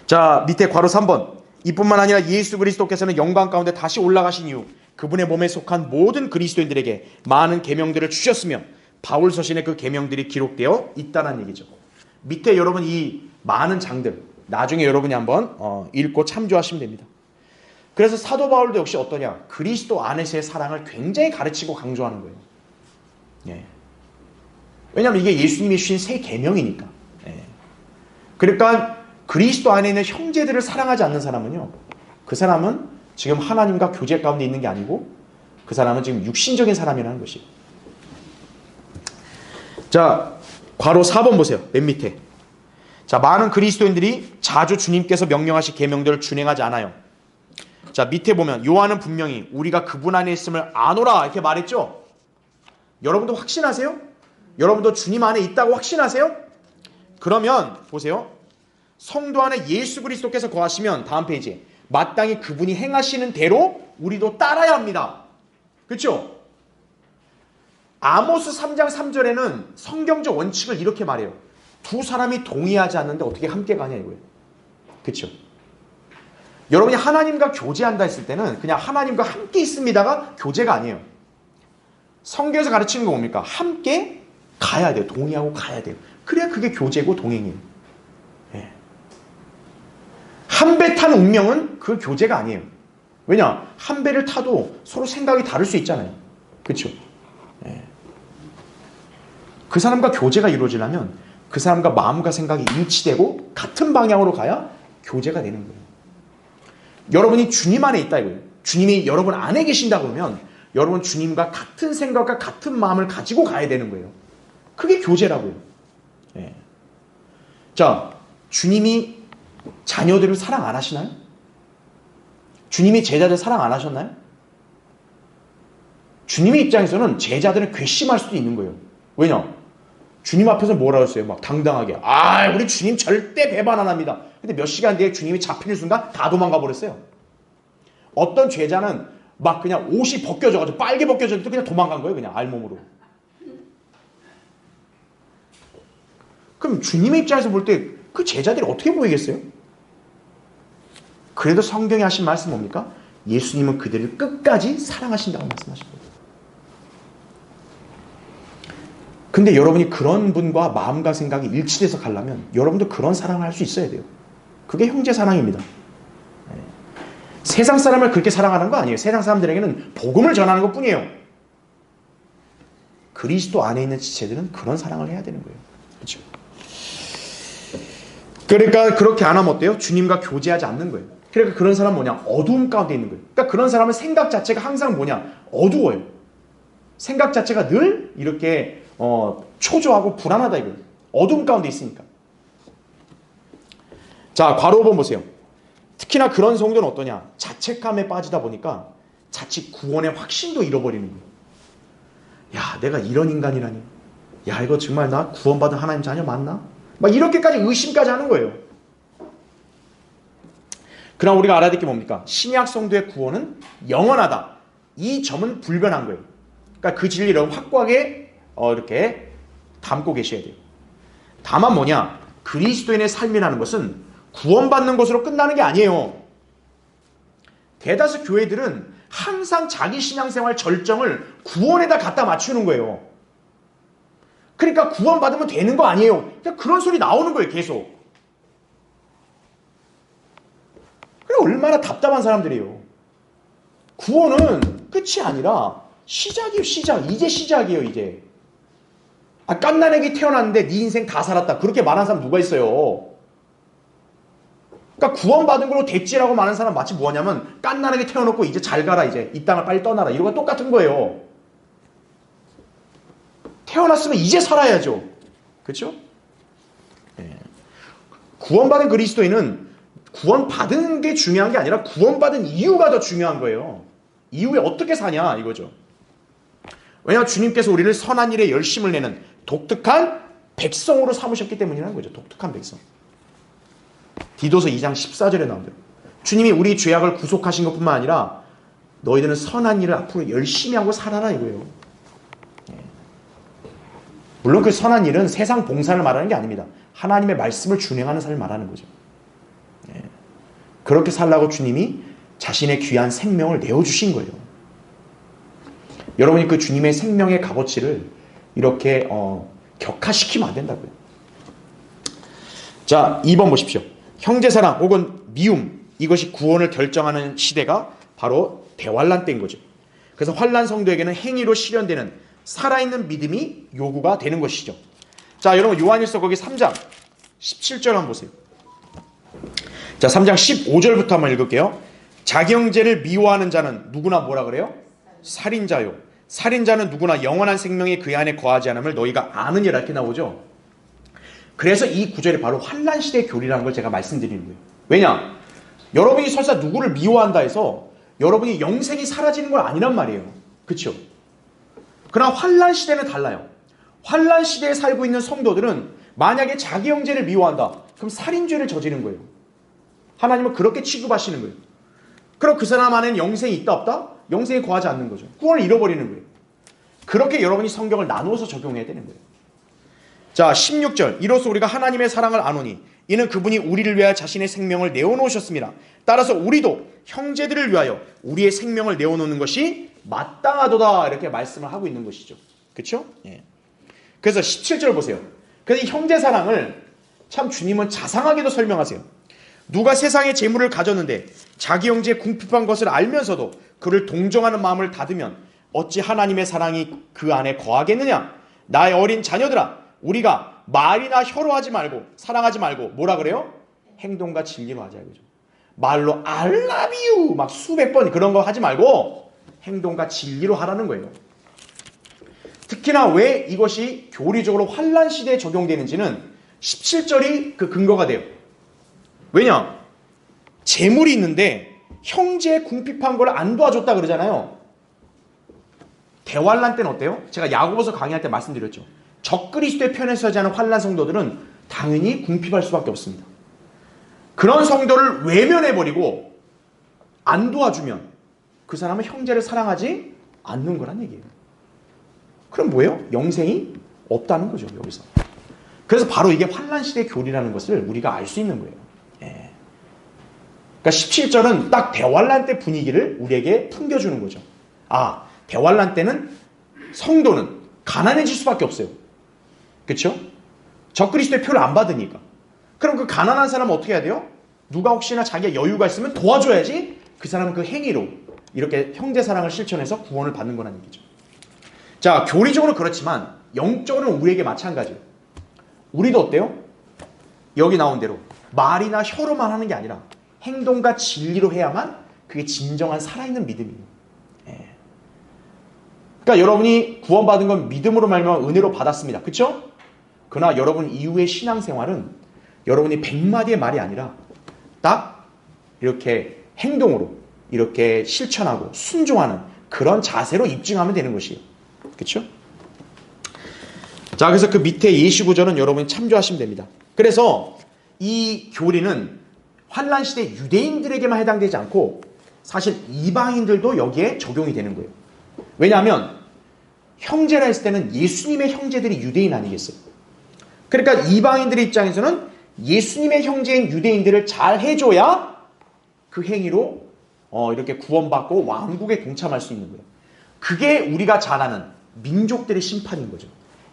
자, 밑에 괄호 3번. 이뿐만 아니라 예수 그리스도께서는 영광 가운데 다시 올라가신 이후 그분의 몸에 속한 모든 그리스도인들에게 많은 계명들을 주셨으며 바울 서신에 그 계명들이 기록되어 있다는 얘기죠. 밑에 여러분 이 많은 장들 나중에 여러분이 한번 읽고 참조하시면 됩니다. 그래서 사도 바울도 역시 어떠냐? 그리스도 안에서의 사랑을 굉장히 가르치고 강조하는 거예요. 예. 왜냐하면 이게 예수님이 주신 새 계명이니까. 예. 그러니까 그리스도 안에 있는 형제들을 사랑하지 않는 사람은요. 그 사람은 지금 하나님과 교제 가운데 있는 게 아니고 그 사람은 지금 육신적인 사람이라는 것이에요. 자, 괄호 4번 보세요. 맨 밑에. 자, 많은 그리스도인들이 자주 주님께서 명령하신 계명들을 준행하지 않아요. 자, 밑에 보면 요한은 분명히 우리가 그분 안에 있음을 아노라 이렇게 말했죠. 여러분도 확신하세요? 여러분도 주님 안에 있다고 확신하세요? 그러면 보세요. 성도 안에 예수 그리스도께서 거하시면 다음 페이지에 마땅히 그분이 행하시는 대로 우리도 따라야 합니다. 그렇죠? 아모스 3장 3절에는 성경적 원칙을 이렇게 말해요. 두 사람이 동의하지 않는데 어떻게 함께 가냐 이거예요. 그렇죠? 여러분이 하나님과 교제한다 했을 때는 그냥 하나님과 함께 있습니다가 교제가 아니에요. 성경에서 가르치는 거 뭡니까? 함께 가야 돼요. 동의하고 가야 돼요. 그래야 그게 교제고 동행이에요. 예. 한 배 탄 운명은 그 교제가 아니에요. 왜냐? 한 배를 타도 서로 생각이 다를 수 있잖아요. 그렇죠? 예. 그 사람과 교제가 이루어지려면 그 사람과 마음과 생각이 일치되고 같은 방향으로 가야 교제가 되는 거예요. 여러분이 주님 안에 있다 이거예요. 주님이 여러분 안에 계신다 그러면 여러분 주님과 같은 생각과 같은 마음을 가지고 가야 되는 거예요. 그게 교제라고요. 예. 자, 주님이 자녀들을 사랑 안 하시나요? 주님이 제자들 사랑 안 하셨나요? 주님의 입장에서는 제자들은 괘씸할 수도 있는 거예요. 왜냐? 주님 앞에서 뭐라 했어요? 막 당당하게. 우리 주님 절대 배반 안 합니다. 근데 몇 시간 뒤에 주님이 잡히는 순간 다 도망가 버렸어요. 어떤 제자는 막 그냥 옷이 벗겨져가지고 빨개 벗겨져도 그냥 도망간 거예요. 그냥 알몸으로. 그럼 주님의 입장에서 볼 때 그 제자들이 어떻게 보이겠어요? 그래도 성경에 하신 말씀 뭡니까? 예수님은 그들을 끝까지 사랑하신다고 말씀하신 거예요. 근데 여러분이 그런 분과 마음과 생각이 일치돼서 가려면 여러분도 그런 사랑을 할 수 있어야 돼요. 그게 형제 사랑입니다. 네. 세상 사람을 그렇게 사랑하는 거 아니에요. 세상 사람들에게는 복음을 전하는 것 뿐이에요. 그리스도 안에 있는 지체들은 그런 사랑을 해야 되는 거예요. 그렇죠? 그러니까 그렇게 안 하면 어때요? 주님과 교제하지 않는 거예요. 그러니까 그런 사람은 뭐냐? 어두움 가운데 있는 거예요. 그러니까 그런 사람은 생각 자체가 항상 뭐냐? 어두워요. 생각 자체가 늘 이렇게 초조하고 불안하다 이거예요. 어두움 가운데 있으니까. 자, 괄호 5번 보세요. 특히나 그런 성도는 어떠냐? 자책감에 빠지다 보니까 자칫 구원의 확신도 잃어버리는 거예요. 야, 내가 이런 인간이라니. 야, 이거 정말 나 구원받은 하나님 자녀 맞나? 막 이렇게까지 의심까지 하는 거예요. 그러나 우리가 알아야 될 게 뭡니까? 신약 성도의 구원은 영원하다. 이 점은 불변한 거예요. 그러니까 그 진리를 확고하게 이렇게 담고 계셔야 돼요. 다만 뭐냐? 그리스도인의 삶이라는 것은 구원받는 것으로 끝나는 게 아니에요. 대다수 교회들은 항상 자기 신앙생활 절정을 구원에다 갖다 맞추는 거예요. 그러니까 구원받으면 되는 거 아니에요. 그냥 그런 소리 나오는 거예요, 계속. 그래, 얼마나 답답한 사람들이에요. 구원은 끝이 아니라 시작이에요, 시작. 이제 시작이에요, 이제. 갓난아기 태어났는데 네 인생 다 살았다. 그렇게 말하는 사람 누가 있어요? 그러니까 구원받은 걸로 됐지라고 말하는 사람 마치 뭐냐면 갓난아기 태어놓고 이제 잘 가라, 이제 이 땅을 빨리 떠나라. 이거가 똑같은 거예요. 태어났으면 이제 살아야죠. 그렇죠? 네. 구원받은 그리스도인은 구원받은 게 중요한 게 아니라 구원받은 이유가 더 중요한 거예요. 이후에 어떻게 사냐 이거죠. 왜냐하면 주님께서 우리를 선한 일에 열심을 내는 독특한 백성으로 삼으셨기 때문이라는 거죠. 독특한 백성. 디도서 2장 14절에 나온 대로 주님이 우리 죄악을 구속하신 것뿐만 아니라 너희들은 선한 일을 앞으로 열심히 하고 살아라 이거예요. 물론 그 선한 일은 세상 봉사를 말하는 게 아닙니다. 하나님의 말씀을 준행하는 삶을 말하는 거죠. 그렇게 살라고 주님이 자신의 귀한 생명을 내어주신 거예요. 여러분이 그 주님의 생명의 값어치를 이렇게 격하시키면 안 된다고요. 자, 2번 보십시오. 형제사랑 혹은 미움, 이것이 구원을 결정하는 시대가 바로 대환란 때인 거죠. 그래서 환란 성도에게는 행위로 실현되는 살아있는 믿음이 요구가 되는 것이죠. 자, 여러분 요한일서 거기 3장 17절 한번 보세요. 자, 3장 15절부터 한번 읽을게요. 자기 형제를 미워하는 자는 누구나 뭐라 그래요? 살인자요. 살인자는 누구나 영원한 생명이 그 안에 거하지 않음을 너희가 아느니라 이렇게 나오죠. 그래서 이 구절이 바로 환란 시대의 교리라는 걸 제가 말씀드리는 거예요. 왜냐? 여러분이 설사 누구를 미워한다 해서 여러분이 영생이 사라지는 건 아니란 말이에요. 그렇죠? 그러나 환란 시대는 달라요. 환란 시대에 살고 있는 성도들은 만약에 자기 형제를 미워한다. 그럼 살인죄를 저지른 거예요. 하나님은 그렇게 취급하시는 거예요. 그럼 그 사람 안에는 영생이 있다 없다? 영생에 거하지 않는 거죠. 구원을 잃어버리는 거예요. 그렇게 여러분이 성경을 나누어서 적용해야 되는 거예요. 자, 16절. 이로써 우리가 하나님의 사랑을 아노니 이는 그분이 우리를 위하여 자신의 생명을 내어놓으셨습니다. 따라서 우리도 형제들을 위하여 우리의 생명을 내어놓는 것이 마땅하도다. 이렇게 말씀을 하고 있는 것이죠. 그렇죠? 예. 그래서 17절 보세요. 그래서 이 형제 사랑을 참 주님은 자상하게도 설명하세요. 누가 세상의 재물을 가졌는데 자기 형제의 궁핍한 것을 알면서도 그를 동정하는 마음을 닫으면 어찌 하나님의 사랑이 그 안에 거하겠느냐? 나의 어린 자녀들아, 우리가 말이나 혀로 하지 말고 사랑하지 말고 뭐라 그래요? 행동과 진리로 하자 이거죠. 말로 I love you 막 수백 번 그런 거 하지 말고 행동과 진리로 하라는 거예요. 특히나 왜 이것이 교리적으로 환난 시대에 적용되는지는 17절이 그 근거가 돼요. 왜냐? 재물이 있는데 형제의 궁핍한 걸 안 도와줬다 그러잖아요. 대환란 때는 어때요? 제가 야고보서 강의할 때 말씀드렸죠. 적그리스도의 편에 서지 않은 환난 성도들은 당연히 궁핍할 수밖에 없습니다. 그런 성도를 외면해버리고 안 도와주면 그 사람은 형제를 사랑하지 않는 거란 얘기예요. 그럼 뭐예요? 영생이 없다는 거죠, 여기서. 그래서 바로 이게 환난 시대의 교리라는 것을 우리가 알 수 있는 거예요. 예. 그러니까 17절은 딱 대환란 때 분위기를 우리에게 풍겨주는 거죠. 아, 대환란 때는 성도는 가난해질 수밖에 없어요. 그렇죠? 적그리스도의 표를 안 받으니까. 그럼 그 가난한 사람은 어떻게 해야 돼요? 누가 혹시나 자기가 여유가 있으면 도와줘야지 그 사람은 그 행위로 이렇게 형제 사랑을 실천해서 구원을 받는 거라는 얘기죠. 자, 교리적으로 그렇지만 영적으로는 우리에게 마찬가지예요. 우리도 어때요? 여기 나온 대로 말이나 혀로만 하는 게 아니라 행동과 진리로 해야만 그게 진정한 살아있는 믿음이에요. 예. 그러니까 여러분이 구원받은 건 믿음으로 말미암아 은혜로 받았습니다. 그렇죠? 그러나 여러분 이후의 신앙생활은 여러분이 100마디의 말이 아니라 딱 이렇게 행동으로 이렇게 실천하고 순종하는 그런 자세로 입증하면 되는 것이에요. 그렇죠? 자, 그래서 그 밑에 예시구절은 여러분이 참조하시면 됩니다. 그래서 이 교리는 환난 시대 유대인들에게만 해당되지 않고 사실 이방인들도 여기에 적용이 되는 거예요. 왜냐하면 형제라 했을 때는 예수님의 형제들이 유대인 아니겠어요? 그러니까 이방인들의 입장에서는 예수님의 형제인 유대인들을 잘 해줘야 그 행위로 이렇게 구원받고 왕국에 동참할 수 있는 거예요. 그게 우리가 잘 아는 민족들의 심판인 거죠.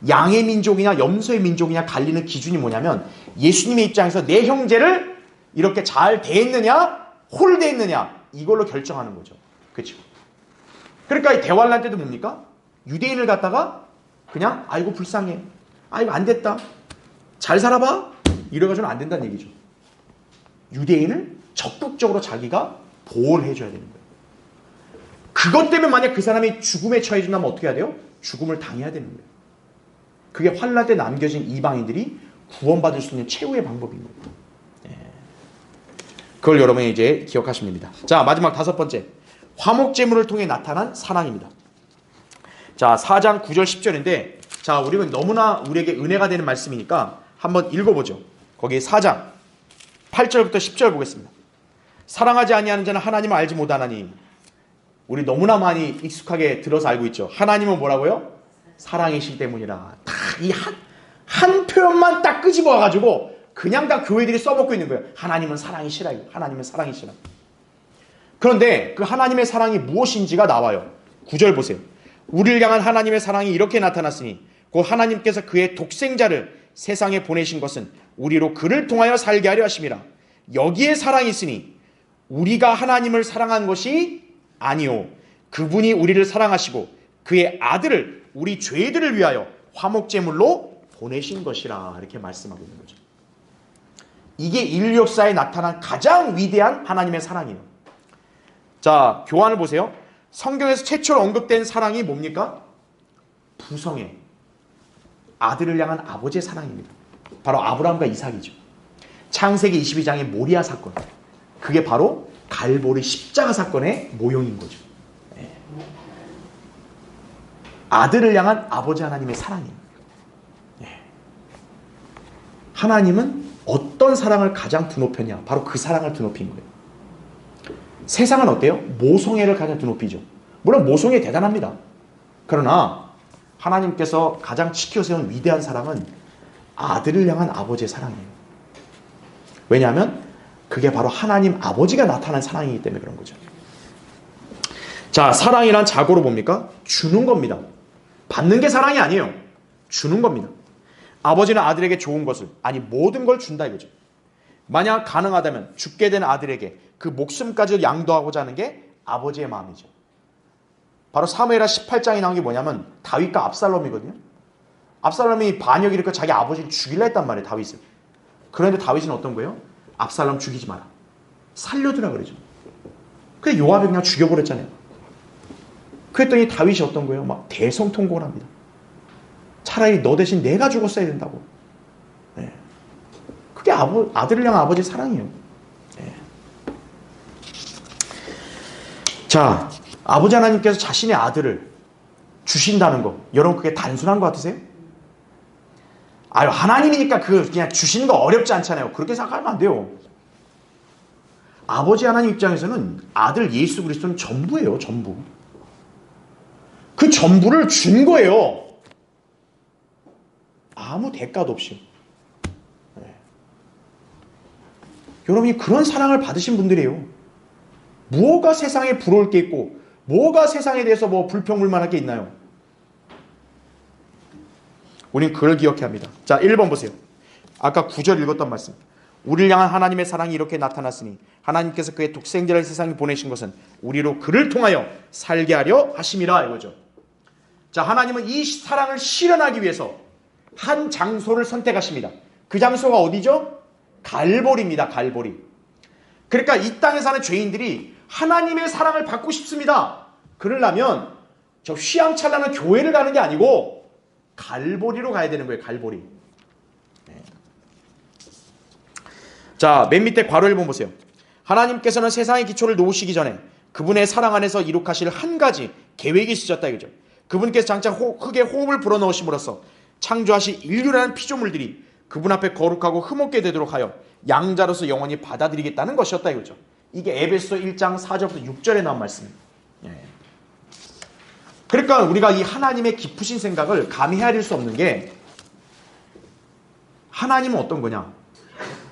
양의 민족이냐 염소의 민족이냐 갈리는 기준이 뭐냐면 예수님의 입장에서 내 형제를 이렇게 잘 대했느냐 홀대했느냐 이걸로 결정하는 거죠. 그렇죠? 그러니까 이 대환란 때도 뭡니까? 유대인을 갖다가 그냥 아이고 불쌍해, 아이고 안 됐다, 잘 살아봐 이래가지고는 안 된다는 얘기죠. 유대인을 적극적으로 자기가 보호를 해줘야 되는 거예요. 그것 때문에 만약 그 사람이 죽음에 처해진다면 어떻게 해야 돼요? 죽음을 당해야 되는 거예요. 그게 환난 때 남겨진 이방인들이 구원받을 수 있는 최후의 방법인 거예요. 예. 그걸 여러분이 이제 기억하시면 됩니다. 자, 마지막 5번째, 화목제물을 통해 나타난 사랑입니다. 자, 4장 9절 10절인데 자, 우리는 너무나 우리에게 은혜가 되는 말씀이니까 한번 읽어보죠. 거기 4장 8절부터 10절 보겠습니다. 사랑하지 아니하는 자는 하나님을 알지 못하나니. 우리 너무나 많이 익숙하게 들어서 알고 있죠. 하나님은 뭐라고요? 사랑이시기 때문이라. 다 이 한 표현만 딱 끄집어 와가지고 그냥 다 교회들이 써먹고 있는 거예요. 하나님은 사랑이시라. 하나님은 사랑이시라. 그런데 그 하나님의 사랑이 무엇인지가 나와요. 9절 보세요. 우리를 향한 하나님의 사랑이 이렇게 나타났으니 곧 하나님께서 그의 독생자를 세상에 보내신 것은 우리로 그를 통하여 살게 하려 하심이라. 여기에 사랑이 있으니 우리가 하나님을 사랑한 것이 아니요 그분이 우리를 사랑하시고 그의 아들을 우리 죄들을 위하여 화목제물로 보내신 것이라. 이렇게 말씀하고 있는 거죠. 이게 인류 역사에 나타난 가장 위대한 하나님의 사랑이에요. 자, 교환을 보세요. 성경에서 최초로 언급된 사랑이 뭡니까? 부성의 아들을 향한 아버지의 사랑입니다. 바로 아브라함과 이삭이죠. 창세기 22장의 모리아 사건, 그게 바로 갈보리 십자가 사건의 모형인 거죠. 네. 아들을 향한 아버지 하나님의 사랑이에요. 네. 하나님은 어떤 사랑을 가장 드높였냐? 바로 그 사랑을 드높인 거예요. 세상은 어때요? 모성애를 가장 드높이죠. 물론 모성애 대단합니다. 그러나 하나님께서 가장 지켜세운 위대한 사랑은 아들을 향한 아버지의 사랑이에요. 왜냐하면 그게 바로 하나님 아버지가 나타난 사랑이기 때문에 그런 거죠. 자, 사랑이란 자고로 뭡니까? 주는 겁니다. 받는 게 사랑이 아니에요. 주는 겁니다. 아버지는 아들에게 좋은 것을, 아니 모든 걸 준다 이거죠. 만약 가능하다면 죽게 된 아들에게 그 목숨까지 양도하고자 하는 게 아버지의 마음이죠. 바로 사무엘하 18장에 나온 게 뭐냐면 다윗과 압살롬이거든요. 압살롬이 반역이 일으켜 자기 아버지를 죽이려 했단 말이에요, 다윗을. 그런데 다윗은 어떤 거예요? 압살롬 죽이지 마라. 살려두라 그러죠. 그래서 요압이 그냥 죽여버렸잖아요. 그랬더니 다윗이 어떤 거예요? 막 대성통곡을 합니다. 차라리 너 대신 내가 죽었어야 된다고. 네. 그게 아들을 향한 아버지의 사랑이에요. 네. 자, 아버지 하나님께서 자신의 아들을 주신다는 거, 여러분 그게 단순한 것 같으세요? 아유, 하나님이니까 그냥 주시는 거 어렵지 않잖아요. 그렇게 생각하면 안 돼요. 아버지 하나님 입장에서는 아들 예수 그리스도는 전부예요, 전부. 그 전부를 준 거예요. 아무 대가도 없이. 네. 여러분이 그런 사랑을 받으신 분들이에요. 무엇가 세상에 부러울 게 있고, 뭐가 세상에 대해서 뭐 불평불만할 게 있나요? 우린 그걸 기억해야 합니다. 자, 1번 보세요. 아까 9절 읽었던 말씀. 우리를 향한 하나님의 사랑이 이렇게 나타났으니 하나님께서 그의 독생자를 세상에 보내신 것은 우리로 그를 통하여 살게 하려 하심이라 이거죠. 자, 하나님은 이 사랑을 실현하기 위해서 한 장소를 선택하십니다. 그 장소가 어디죠? 갈보리입니다. 갈보리. 그러니까 이 땅에 사는 죄인들이 하나님의 사랑을 받고 싶습니다. 그러려면 저 휘황찬란한 교회를 가는 게 아니고 갈보리로 가야 되는 거예요. 갈보리. 네. 자, 맨 밑에 괄호 1번 보세요. 하나님께서는 세상의 기초를 놓으시기 전에 그분의 사랑 안에서 이룩하실 한 가지 계획이 있으셨다 이거죠. 그분께서 장차 흙에 호흡을 불어넣으심으로써 창조하신 인류라는 피조물들이 그분 앞에 거룩하고 흠없게 되도록 하여 양자로서 영원히 받아들이겠다는 것이었다 이거죠. 이게 에베소 1장 4절부터 6절에 나온 말씀입니다. 예. 그러니까 우리가 이 하나님의 깊으신 생각을 감히 헤아릴 수 없는 게, 하나님은 어떤 거냐?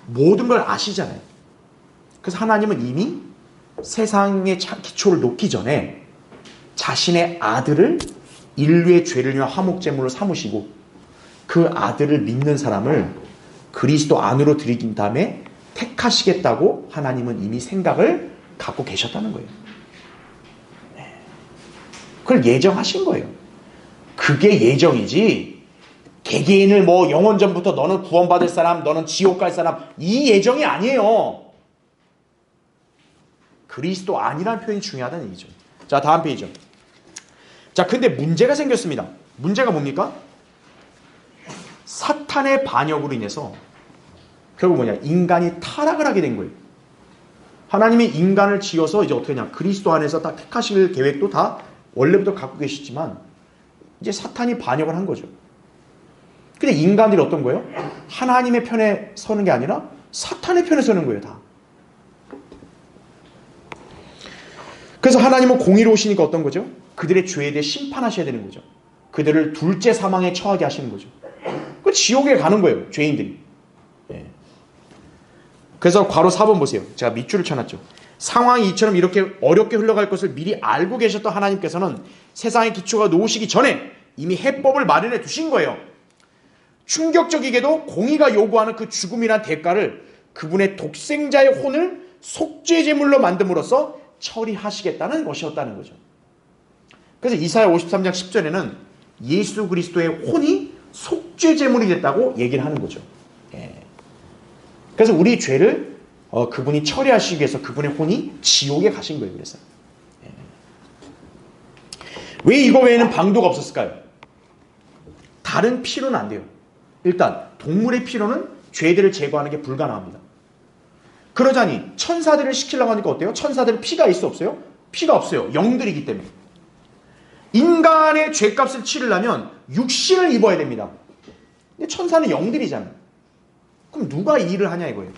모든 걸 아시잖아요. 그래서 하나님은 이미 세상의 기초를 놓기 전에 자신의 아들을 인류의 죄를 위한 화목제물로 삼으시고 그 아들을 믿는 사람을 그리스도 안으로 들이긴 다음에 택하시겠다고 하나님은 이미 생각을 갖고 계셨다는 거예요. 그걸 예정하신 거예요. 그게 예정이지 개개인을 뭐 영원전부터 너는 구원받을 사람, 너는 지옥 갈 사람, 이 예정이 아니에요. 그리스도 안이라는 표현이 중요하다는 얘기죠. 자, 다음 페이지죠. 자, 근데 문제가 생겼습니다. 문제가 뭡니까? 사탄의 반역으로 인해서 결국 뭐냐? 인간이 타락을 하게 된 거예요. 하나님이 인간을 지어서 이제 어떻게 하냐? 그리스도 안에서 딱 택하실 계획도 다 원래부터 갖고 계시지만 이제 사탄이 반역을 한 거죠. 근데 인간들이 어떤 거예요? 하나님의 편에 서는 게 아니라 사탄의 편에 서는 거예요, 다. 그래서 하나님은 공의로우시니까 어떤 거죠? 그들의 죄에 대해 심판하셔야 되는 거죠. 그들을 둘째 사망에 처하게 하시는 거죠. 그 지옥에 가는 거예요, 죄인들이. 예. 그래서 괄호 4번 보세요. 제가 밑줄을 쳐놨죠. 상황이 이처럼 이렇게 어렵게 흘러갈 것을 미리 알고 계셨던 하나님께서는 세상의 기초가 놓으시기 전에 이미 해법을 마련해 두신 거예요. 충격적이게도 공의가 요구하는 그 죽음이란 대가를 그분의 독생자의 혼을 속죄제물로 만듦으로써 처리하시겠다는 것이었다는 거죠. 그래서 이사야 53장 10절에는 예수 그리스도의 혼이 속죄제물이 됐다고 얘기를 하는 거죠. 예. 그래서 우리 죄를 그분이 처리하시기 위해서 그분의 혼이 지옥에 가신 거예요. 그래서 예. 왜 이거 외에는 방도가 없었을까요? 다른 피로는 안 돼요. 일단 동물의 피로는 죄들을 제거하는 게 불가능합니다. 그러자니 천사들을 시키려고 하니까 어때요? 천사들은 피가 있어 없어요? 피가 없어요. 영들이기 때문에. 인간의 죄값을 치르려면 육신을 입어야 됩니다. 근데 천사는 영들이잖아요. 그럼 누가 이 일을 하냐 이거예요.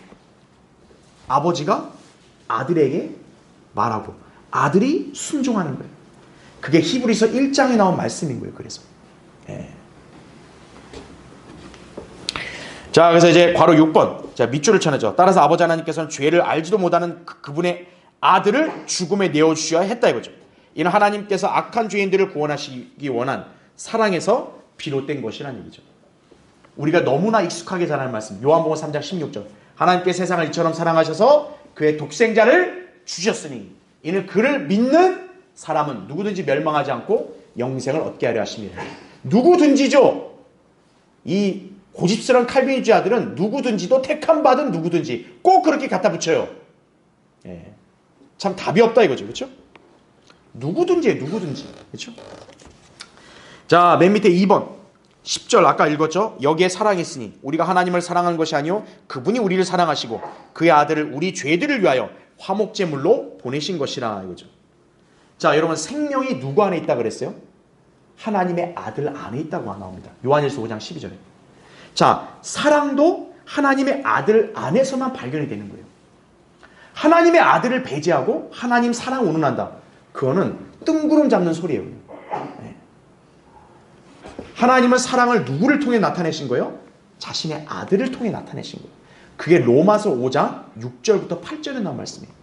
아버지가 아들에게 말하고 아들이 순종하는 거예요. 그게 히브리서 1장에 나온 말씀인 거예요. 그래서 자, 그래서 이제 괄호 6번. 자, 밑줄을 쳐내죠. 따라서 아버지 하나님께서는 죄를 알지도 못하는 그분의 아들을 죽음에 내어주셔야 했다 이거죠. 이는 하나님께서 악한 죄인들을 구원하시기 원한 사랑에서 비롯된 것이라는 얘기죠. 우리가 너무나 익숙하게 잘 아는 말씀. 요한복음 3장 16절. 하나님께 세상을 이처럼 사랑하셔서 그의 독생자를 주셨으니 이는 그를 믿는 사람은 누구든지 멸망하지 않고 영생을 얻게 하려 하심이라. 누구든지죠. 이 고집스러운 칼빈주의자들은 누구든지도 택함 받은 누구든지 꼭 그렇게 갖다 붙여요. 참 답이 없다 이거죠. 그렇죠? 누구든지예요. 누구든지. 그렇죠? 자, 맨 밑에 2번 10절 아까 읽었죠? 여기에 사랑이 있으니 우리가 하나님을 사랑하는 것이 아니요 그분이 우리를 사랑하시고 그의 아들을 우리 죄들을 위하여 화목제물로 보내신 것이라 이거죠. 자, 여러분 생명이 누구 안에 있다 그랬어요? 하나님의 아들 안에 있다고 나옵니다. 요한일서 5장 12절에. 자, 사랑도 하나님의 아들 안에서만 발견이 되는 거예요. 하나님의 아들을 배제하고 하나님 사랑 운운한다. 그거는 뜬구름 잡는 소리예요. 하나님은 사랑을 누구를 통해 나타내신 거예요? 자신의 아들을 통해 나타내신 거예요. 그게 로마서 5장 6절부터 8절에 나온 말씀이에요.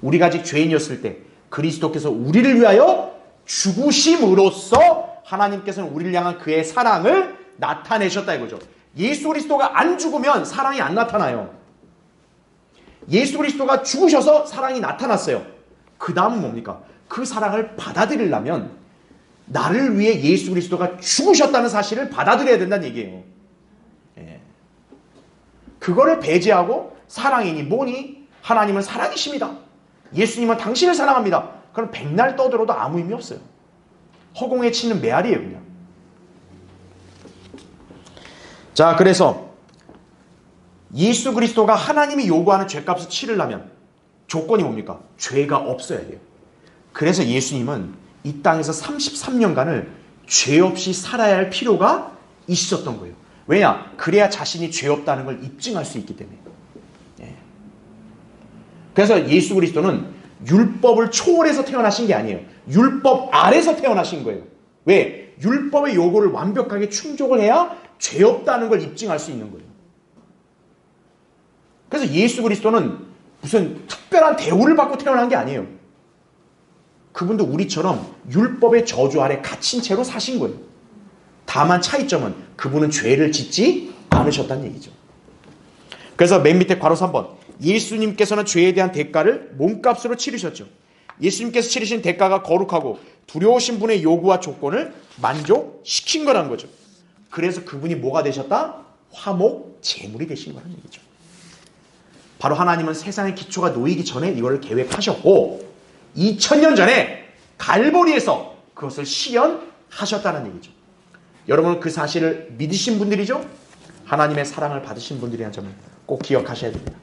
우리가 아직 죄인이었을 때 그리스도께서 우리를 위하여 죽으심으로써 하나님께서는 우리를 향한 그의 사랑을 나타내셨다 이거죠. 예수 그리스도가 안 죽으면 사랑이 안 나타나요. 예수 그리스도가 죽으셔서 사랑이 나타났어요. 그 다음은 뭡니까? 그 사랑을 받아들이려면 나를 위해 예수 그리스도가 죽으셨다는 사실을 받아들여야 된다는 얘기예요. 그거를 배제하고 사랑이니 뭐니 하나님은 사랑이십니다. 예수님은 당신을 사랑합니다. 그럼 백날 떠들어도 아무 의미 없어요. 허공에 치는 메아리예요 그냥. 자, 그래서 예수 그리스도가 하나님이 요구하는 죄값을 치르려면 조건이 뭡니까? 죄가 없어야 돼요. 그래서 예수님은 이 땅에서 33년간을 죄 없이 살아야 할 필요가 있었던 거예요. 왜냐? 그래야 자신이 죄 없다는 걸 입증할 수 있기 때문에. 그래서 예수 그리스도는 율법을 초월해서 태어나신 게 아니에요. 율법 아래서 태어나신 거예요. 왜? 율법의 요구를 완벽하게 충족을 해야 죄 없다는 걸 입증할 수 있는 거예요. 그래서 예수 그리스도는 무슨 특별한 대우를 받고 태어난 게 아니에요. 그분도 우리처럼 율법의 저주 아래 갇힌 채로 사신 거예요. 다만 차이점은 그분은 죄를 짓지 않으셨다는 얘기죠. 그래서 맨 밑에 괄호 3번. 예수님께서는 죄에 대한 대가를 몸값으로 치르셨죠. 예수님께서 치르신 대가가 거룩하고 두려우신 분의 요구와 조건을 만족시킨 거란 거죠. 그래서 그분이 뭐가 되셨다? 화목 제물이 되신 거라는 얘기죠. 바로 하나님은 세상의 기초가 놓이기 전에 이걸 계획하셨고 2000년 전에 갈보리에서 그것을 실현하셨다는 얘기죠. 여러분은 그 사실을 믿으신 분들이죠? 하나님의 사랑을 받으신 분들이라는 점을 꼭 기억하셔야 됩니다.